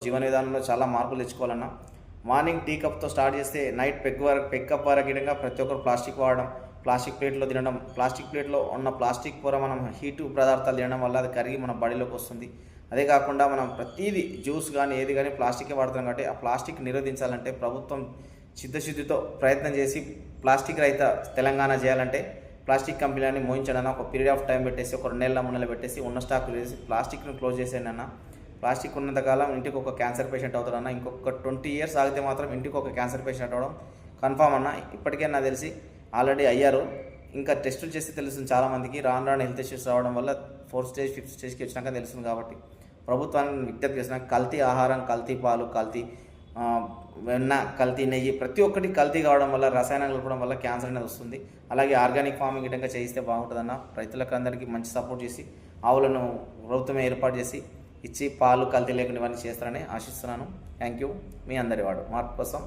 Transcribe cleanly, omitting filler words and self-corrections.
జీవన విధానంలో చాలా మార్పులు తెచ్చుకోవాలన్నా మార్నింగ్ టీ కప్తో స్టార్ట్ చేస్తే నైట్ పెగ్ కప్ వరకిడంగా ప్రతి ఒక్కరు ప్లాస్టిక్ వాడడం, ప్లాస్టిక్ ప్లేట్లో తినడం, ప్లాస్టిక్ ప్లేట్లో ఉన్న ప్లాస్టిక్ కూర మనం హీటు పదార్థాలు తినడం వల్ల అది కరిగి మన బాడీలోకి వస్తుంది. అదే కాకుండా మనం ప్రతిదీ జ్యూస్ కానీ ఏది కానీ ప్లాస్టికే వాడుతున్నాం కాబట్టి ఆ ప్లాస్టిక్ నిరోధించాలంటే ప్రభుత్వం చిత్తశుద్ధితో ప్రయత్నం చేసి ప్లాస్టిక్ రహిత తెలంగాణ చేయాలంటే ప్లాస్టిక్ కంపెనీలని మోయించడన్నా ఒక పీరియడ్ ఆఫ్ టైం పెట్టేసి ఒక 2 నెలల 3 నెలలు పెట్టేసి ఉన్న స్టాక్ వేసి ప్లాస్టిక్ను క్లోజ్ చేసేయనన్నా. ప్లాస్టిక్ ఉన్నంతకాలం ఇంటికి ఒక క్యాన్సర్ పేషెంట్ అవుతాడన్నా. ఇంకొక 20 ఇయర్స్ ఆగితే మాత్రం ఇంటికి ఒక క్యాన్సర్ పేషెంట్ అవడం కన్ఫామ్ అన్న. ఇప్పటికే నాకు తెలిసి ఆల్రెడీ అయ్యారు. ఇంకా టెస్టులు చేస్తే తెలుస్తుంది చాలామందికి. రాను హెల్త్ ఇష్యూస్ రావడం వల్ల 4th స్టేజ్ 5th స్టేజ్కి వచ్చినాక తెలుస్తుంది. కాబట్టి ప్రభుత్వాన్ని విజ్ఞప్తి చేసిన కల్తీ ఆహారం, కల్తీ పాలు, కల్తీ వెన్న, కల్తీ నెయ్యి ప్రతి ఒక్కటి కల్తీ కావడం వల్ల, రసాయనాలు కలపడం వల్ల క్యాన్సర్ అనేది వస్తుంది. అలాగే ఆర్గానిక్ ఫార్మింగ్ గిట్టంగా చేయిస్తే బాగుంటుందన్న. రైతులకు అందరికీ మంచి సపోర్ట్ చేసి ఆవులను ప్రభుత్వమే ఏర్పాటు చేసి ఇచ్చి పాలు కల్తీ లేకుండా ఇవన్నీ చేస్తారని ఆశిస్తున్నాను. Thank you. మీ అందరి వాడు మార్పు కోసం.